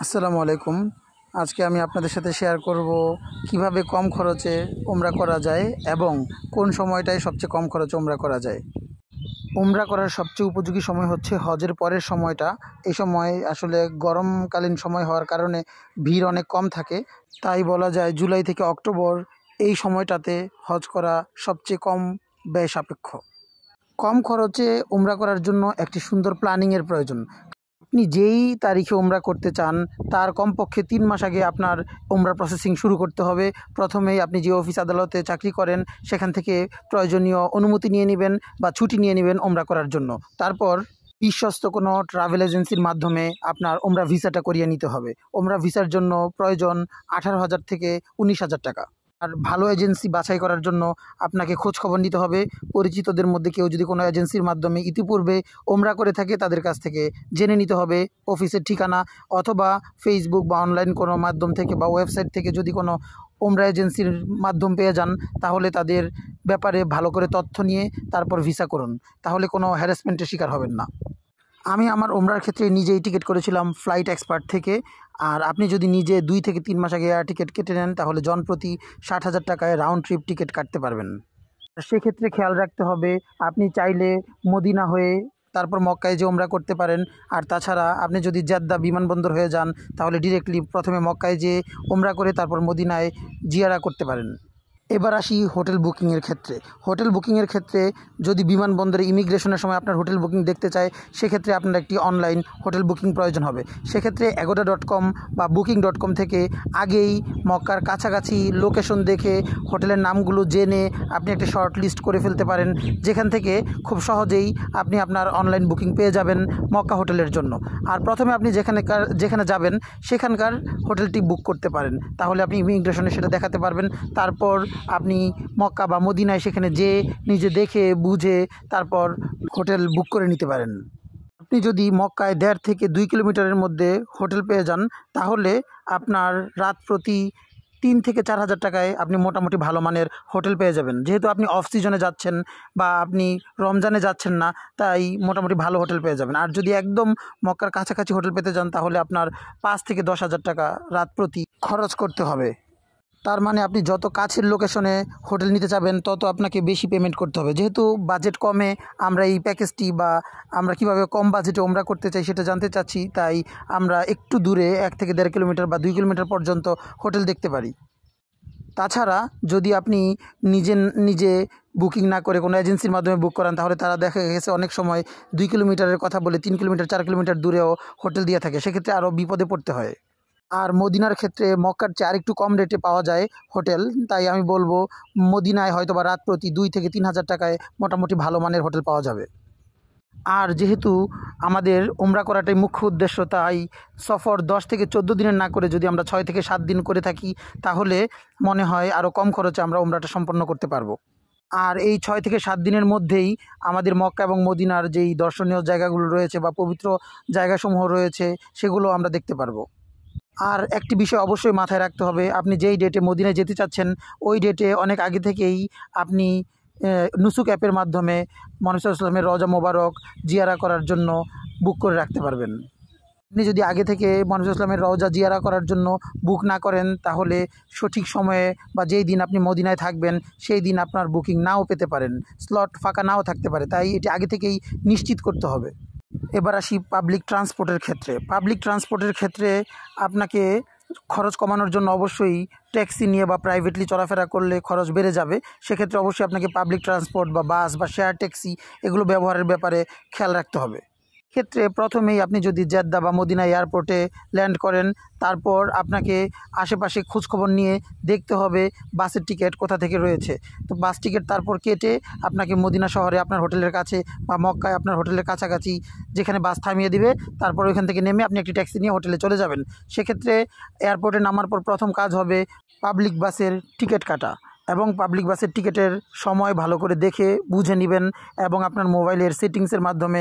আসসালামু আলাইকুম। আজকে আমি আপনাদের সাথে শেয়ার করব কিভাবে কম খরচে উমরা করা যায় এবং কোন সময়টায় সবচেয়ে কম খরচে উমরা করা যায়। উমরা করার সবচেয়ে উপযোগী সময় হচ্ছে হজের পরের সময়টা। এই সময় আসলে গরমকালীন সময় হওয়ার কারণে ভিড় অনেক কম থাকে। তাই বলা যায় জুলাই থেকে অক্টোবর এই সময়টাতে হজ করা সবচেয়ে কম ব্যয় সাপেক্ষ। কম খরচে উমরা করার জন্য একটি সুন্দর প্ল্যানিংয়ের প্রয়োজন। আপনি যেই তারিখে উমরা করতে চান তার কমপক্ষে ৩ মাস আগে আপনার উমরা প্রসেসিং শুরু করতে হবে। প্রথমেই আপনি যে অফিস আদালতে চাকরি করেন সেখান থেকে প্রয়োজনীয় অনুমতি নিয়ে নেবেন বা ছুটি নিয়ে নেবেন উমরা করার জন্য। তারপর বিশ্বস্ত কোনো ট্রাভেল এজেন্সির মাধ্যমে আপনার উমরা ভিসাটা করিয়ে নিতে হবে। উমরা ভিসার জন্য প্রয়োজন ১৮,০০০ থেকে ১৯,০০০ টাকা। আর ভালো এজেন্সি বাছাই করার জন্য আপনাকে খোঁজ খবর নিতে হবে। পরিচিতদের মধ্যে কেউ যদি কোনো এজেন্সির মাধ্যমে ইতিপূর্বে ওমরা করে থাকে তাদের কাছ থেকে জেনে নিতে হবে অফিসের ঠিকানা, অথবা ফেসবুক বা অনলাইন কোনো মাধ্যম থেকে বা ওয়েবসাইট থেকে যদি কোনো ওমরা এজেন্সির মাধ্যম পেয়ে যান তাহলে তাদের ব্যাপারে ভালো করে তথ্য নিয়ে তারপর ভিসা করুন, তাহলে কোনো হ্যারাসমেন্টের শিকার হবেন না। আমি আমার ওমরার ক্ষেত্রে নিজেই টিকিট করেছিলাম ফ্লাইট এক্সপার্ট থেকে। আর আপনি যদি নিজে ২ থেকে ৩ মাস আগে এয়ার টিকিট কেটে নেন তাহলে জনপ্রতি ৬০,০০০ টাকায় রাউন্ড ট্রিপ টিকিট কাটতে পারবেন। সেক্ষেত্রে খেয়াল রাখতে হবে আপনি চাইলে মদিনা হয়ে তারপর মক্কায় যে ওমরা করতে পারেন। আর তাছাড়া আপনি যদি জেদ্দা বিমানবন্দর হয়ে যান তাহলে ডিরেক্টলি প্রথমে মক্কায় যেয়ে ওমরা করে তারপর মদিনায় জিয়ারা করতে পারেন। এবার আসি হোটেল বুকিংয়ের ক্ষেত্রে। হোটেল বুকিংয়ের ক্ষেত্রে যদি বিমানবন্দরে ইমিগ্রেশনের সময় আপনার হোটেল বুকিং দেখতে চায় সেক্ষেত্রে আপনার একটি অনলাইন হোটেল বুকিং প্রয়োজন হবে। সেক্ষেত্রে agoda.com বা booking.com থেকে আগেই মক্কার কাছাকাছি লোকেশন দেখে হোটেলের নামগুলো জেনে আপনি একটা শর্ট লিস্ট করে ফেলতে পারেন, যেখান থেকে খুব সহজেই আপনি আপনার অনলাইন বুকিং পেয়ে যাবেন মক্কা হোটেলের জন্য। আর প্রথমে আপনি যেখানে যাবেন সেখানকার হোটেলটি বুক করতে পারেন, তাহলে আপনি ইমিগ্রেশনে সেটা দেখাতে পারবেন। তারপর আপনি মক্কা বা মদিনায় সেখানে যেয়ে নিজে দেখে বুঝে তারপর হোটেল বুক করে নিতে পারেন। আপনি যদি মক্কায় ১.৫ থেকে ২ কিলোমিটারের মধ্যে হোটেল পেয়ে যান তাহলে আপনার রাত প্রতি ৩ থেকে ৪,০০০ টাকায় আপনি মোটামুটি ভালো মানের হোটেল পেয়ে যাবেন। যেহেতু আপনি অফ সিজনে যাচ্ছেন বা আপনি রমজানে যাচ্ছেন না, তাই মোটামুটি ভালো হোটেল পেয়ে যাবেন। আর যদি একদম মক্কার কাছাকাছি হোটেল পেতে যান তাহলে আপনার ৫ থেকে ১০,০০০ টাকা রাত প্রতি খরচ করতে হবে। তার মানে আপনি যত কাছের লোকেশনে হোটেল নিতে চাবেন তত আপনাকে বেশি পেমেন্ট করতে হবে। যেহেতু বাজেট কমে আমরা এই প্যাকেজটি বা আমরা কীভাবে কম বাজেটে ওমরা করতে চাই সেটা জানতে চাচ্ছি, তাই আমরা একটু দূরে ১ থেকে ১.৫ কিলোমিটার বা ২ কিলোমিটার পর্যন্ত হোটেল দেখতে পারি। তাছাড়া যদি আপনি নিজে বুকিং না করে কোনো এজেন্সির মাধ্যমে বুক করান তাহলে তারা দেখা গেছে অনেক সময় ২ কিলোমিটারের কথা বলে ৩ কিলোমিটার ৪ কিলোমিটার দূরেও হোটেল দিয়ে থাকে, সেক্ষেত্রে আরও বিপদে পড়তে হয়। আর মদিনার ক্ষেত্রে মক্কার চেয়ে আরেকটু কম রেটে পাওয়া যায় হোটেল, তাই আমি বলবো মদিনায় হয়তোবা রাত প্রতি ২ থেকে ৩,০০০ টাকায় মোটামুটি ভালো মানের হোটেল পাওয়া যাবে। আর যেহেতু আমাদের উমরা করাটাই মুখ্য উদ্দেশ্য, তাই সফর ১০ থেকে ১৪ দিনের না করে যদি আমরা ৬ থেকে ৭ দিন করে থাকি তাহলে মনে হয় আরও কম খরচে আমরা উমরাটা সম্পন্ন করতে পারবো। আর এই ৬ থেকে ৭ দিনের মধ্যেই আমাদের মক্কা এবং মদিনার যেই দর্শনীয় জায়গাগুলো রয়েছে বা পবিত্র জায়গাসমূহ রয়েছে সেগুলো আমরা দেখতে পারবো। আর একটি বিষয় অবশ্যই মাথায় রাখতে হবে, আপনি যেই ডেটে মদিনায় যেতে চাচ্ছেন ওই ডেটে অনেক আগে থেকেই আপনি নুসুক অ্যাপের মাধ্যমে মহানবী সাল্লাল্লাহু আলাইহি ওয়াসাল্লামের রওজা মোবারক জিয়ারা করার জন্য বুক করে রাখতে পারবেন। আপনি যদি আগে থেকে মহানবী সাল্লাল্লাহু আলাইহি ওয়াসাল্লামের রওজা জিয়ারা করার জন্য বুক না করেন তাহলে সঠিক সময়ে বা যেই দিন আপনি মদিনায় থাকবেন সেই দিন আপনার বুকিং নাও পেতে পারেন, স্লট ফাঁকা নাও থাকতে পারে, তাই এটি আগে থেকেই নিশ্চিত করতে হবে। এবার আসি পাবলিক ট্রান্সপোর্টের ক্ষেত্রে। পাবলিক ট্রান্সপোর্টের ক্ষেত্রে আপনাকে খরচ কমানোর জন্য অবশ্যই ট্যাক্সি নিয়ে বা প্রাইভেটলি চলাফেরা করলে খরচ বেড়ে যাবে। সেক্ষেত্রে অবশ্যই আপনাকে পাবলিক ট্রান্সপোর্ট বা বাস বা শেয়ার ট্যাক্সি এগুলো ব্যবহারের ব্যাপারে খেয়াল রাখতে হবে। ক্ষেত্রে প্রথমেই আপনি যদি জেদ্দা বা মদিনা এয়ারপোর্টে ল্যান্ড করেন তারপর আপনাকে আশেপাশে খোঁজখবর নিয়ে দেখতে হবে বাসের টিকিট কোথা থেকে রয়েছে। তো বাস টিকিট তারপর কেটে আপনাকে মদিনা শহরে আপনার হোটেলের কাছে বা মক্কায় আপনার হোটেলের কাছাকাছি যেখানে বাস থামিয়ে দিবে তারপর ওইখান থেকে নেমে আপনি একটি ট্যাক্সি নিয়ে হোটেলে চলে যাবেন। সেক্ষেত্রে এয়ারপোর্টে নামার পর প্রথম কাজ হবে পাবলিক বাসের টিকিট কাটা, এবং পাবলিক বাসের টিকিটের সময় ভালো করে দেখে বুঝে নেবেন এবং আপনার মোবাইলের সেটিংসের মাধ্যমে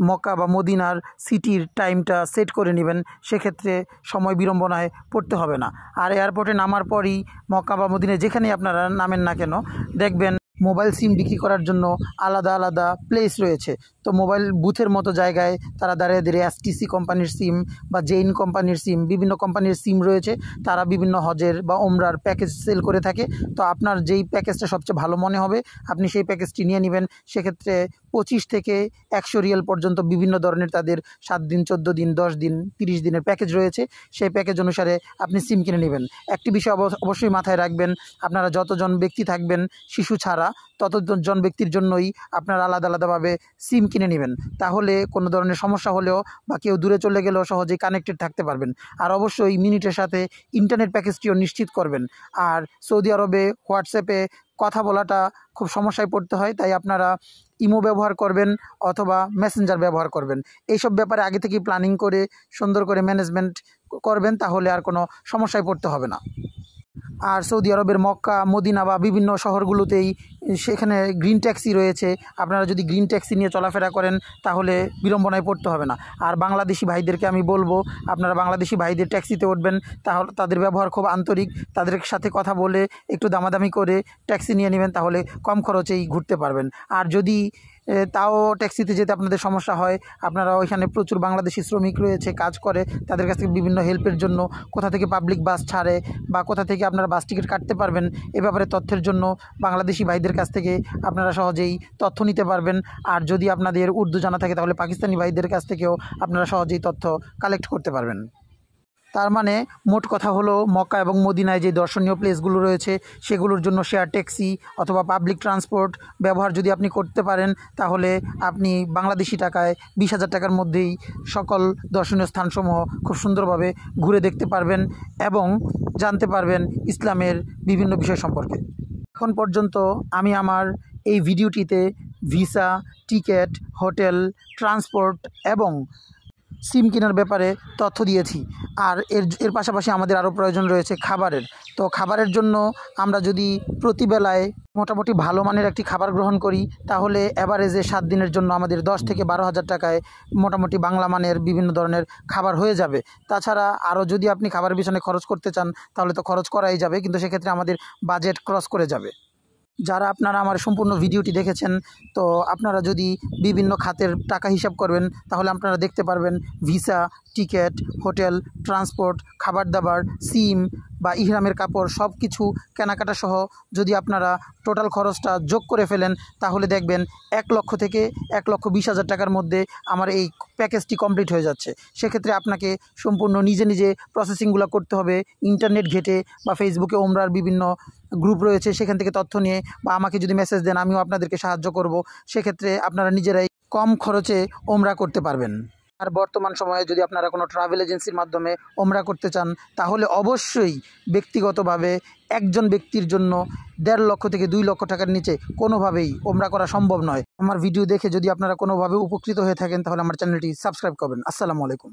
মক্কা বা মদিনার সিটির টাইমটা সেট করে নেবেন। সেক্ষেত্রে সময় বিড়ম্বনায় পড়তে হবে না। আর এয়ারপোর্টে নামার পরই মক্কা বা মদিনায় যেখানেই আপনারা নামেন না কেন দেখবেন মোবাইল সিম বিক্রি করার জন্য আলাদা আলাদা প্লেস রয়েছে। তো মোবাইল বুথের মতো জায়গায় তারা দাঁড়িয়ে দাঁড়িয়ে এসটিসি কোম্পানির সিম বা জেইন কোম্পানির সিম, বিভিন্ন কোম্পানির সিম রয়েছে, তারা বিভিন্ন হজের বা ওমরার প্যাকেজ সেল করে থাকে। তো আপনার যেই প্যাকেজটা সবচেয়ে ভালো মনে হবে আপনি সেই প্যাকেজটি নিয়ে নেবেন। সেক্ষেত্রে 25 থেকে 100 রিয়াল পর্যন্ত বিভিন্ন ধরনের তাদের 7 দিন, 14 দিন, 10 দিন, 30 দিনের প্যাকেজ রয়েছে। সেই প্যাকেজ অনুসারে আপনি সিম কিনে নেবেন। একটি বিষয় অবশ্যই মাথায় রাখবেন, আপনারা যতজন ব্যক্তি থাকবেন শিশু ছাড়া ততজন ব্যক্তির জন্যই আপনারা আলাদা আলাদাভাবে সিম কিনে নেবেন। তাহলে কোনো ধরনের সমস্যা হলেও বা কেউ দূরে চলে গেলেও সহজেই কানেক্টেড থাকতে পারবেন। আর অবশ্যই মিনিটের সাথে ইন্টারনেট প্যাকেজটিও নিশ্চিত করবেন। আর সৌদি আরবে হোয়াটসঅ্যাপে কথা বলাটা খুব সমস্যায় পড়তে হয়, তাই আপনারা ইমো ব্যবহার করবেন অথবা মেসেঞ্জার ব্যবহার করবেন। এইসব ব্যাপারে আগে থেকেই প্ল্যানিং করে সুন্দর করে ম্যানেজমেন্ট করবেন, তাহলে আর কোনো সমস্যায় পড়তে হবে না। আর সৌদি আরবের মক্কা, মদিনা বা বিভিন্ন শহরগুলোতেই সেখানে গ্রিন ট্যাক্সি রয়েছে। আপনারা যদি গ্রিন ট্যাক্সি নিয়ে চলাফেরা করেন তাহলে বিড়ম্বনায় পড়তে হবে না। আর বাংলাদেশি ভাইদেরকে আমি বলবো, আপনারা বাংলাদেশি ভাইদের ট্যাক্সিতে উঠবেন, তাহলে তাদের ব্যবহার খুব আন্তরিক, তাদের সাথে কথা বলে একটু দামাদামি করে ট্যাক্সি নিয়ে নেবেন, তাহলে কম খরচেই ঘুরতে পারবেন। আর যদি তাও ট্যাক্সিতে যেতে আপনাদের সমস্যা হয়, আপনারা ওইখানে প্রচুর বাংলাদেশি শ্রমিক রয়েছে, কাজ করে, তাদের কাছ থেকে বিভিন্ন হেল্পের জন্য কোথা থেকে পাবলিক বাস ছাড়ে বা কোথা থেকে আপনারা বাস টিকিট কাটতে পারবেন এ ব্যাপারে তথ্যের জন্য বাংলাদেশি ভাইদের কাছ থেকে আপনারা সহজেই তথ্য নিতে পারবেন। আর যদি আপনাদের উর্দু জানা থাকে তাহলে পাকিস্তানি ভাইদের কাছ থেকেও আপনারা সহজেই তথ্য কালেক্ট করতে পারবেন। তার মানে মোট কথা হলো, মক্কা এবং মদিনায় যে দর্শনীয় প্লেসগুলো রয়েছে সেগুলোর জন্য শেয়ার ট্যাক্সি অথবা পাবলিক ট্রান্সপোর্ট ব্যবহার যদি আপনি করতে পারেন তাহলে আপনি বাংলাদেশি টাকায় 20,000 টাকার মধ্যেই সকল দর্শনীয় স্থানসমূহ খুব সুন্দরভাবে ঘুরে দেখতে পারবেন এবং জানতে পারবেন ইসলামের বিভিন্ন বিষয় সম্পর্কে। এখন পর্যন্ত আমি আমার এই ভিডিওটিতে ভিসা, টিকিট, হোটেল, ট্রান্সপোর্ট এবং সিম কেনার ব্যাপারে তথ্য দিয়েছি। আর এর পাশাপাশি আমাদের আরও প্রয়োজন রয়েছে খাবারের। তো খাবারের জন্য আমরা যদি প্রতিবেলায় মোটামুটি ভালো মানের একটি খাবার গ্রহণ করি তাহলে অ্যাভারেজে 7 দিনের জন্য আমাদের 10 থেকে 12,000 টাকায় মোটামুটি বাংলা মানের বিভিন্ন ধরনের খাবার হয়ে যাবে। তাছাড়া আরও যদি আপনি খাবারের পিছনে খরচ করতে চান তাহলে তো খরচ করাই যাবে, কিন্তু সেক্ষেত্রে আমাদের বাজেট ক্রস করে যাবে। যারা আপনারা আমার সম্পূর্ণ ভিডিওটি দেখেছেন, তো আপনারা যদি বিভিন্ন খাতের টাকা হিসাব করবেন তাহলে আপনারা দেখতে পারবেন ভিসা, টিকিট, হোটেল, ট্রান্সপোর্ট, খাবার দাবার, সিম বা ইহরামের কাপড় সব কিছু কেনাকাটা সহ যদি আপনারা টোটাল খরচটা যোগ করে ফেলেন তাহলে দেখবেন 1 লক্ষ থেকে 1,20,000 টাকার মধ্যে আমার এই প্যাকেজটি কমপ্লিট হয়ে যাচ্ছে। সেক্ষেত্রে আপনাকে সম্পূর্ণ নিজে নিজে প্রসেসিংগুলো করতে হবে, ইন্টারনেট ঘেটে বা ফেসবুকে ওমরার বিভিন্ন গ্রুপ রয়েছে সেখান থেকে তথ্য নিয়ে, বা আমাকে যদি মেসেজ দেন আমিও আপনাদেরকে সাহায্য করব। সেক্ষেত্রে আপনারা নিজেরাই কম খরচে ওমরা করতে পারবেন। আর বর্তমান সময়ে যদি আপনারা কোনো ট্রাভেল এজেন্সির মাধ্যমে ওমরা করতে চান তাহলে অবশ্যই ব্যক্তিগতভাবে একজন ব্যক্তির জন্য 1.5 লক্ষ থেকে 2 লক্ষ টাকার নিচে কোনোভাবেই ওমরা করা সম্ভব নয়। আমার ভিডিও দেখে যদি আপনারা কোনোভাবে উপকৃত হয়ে থাকেন তাহলে আমার চ্যানেলটি সাবস্ক্রাইব করবেন। আসসালামু আলাইকুম।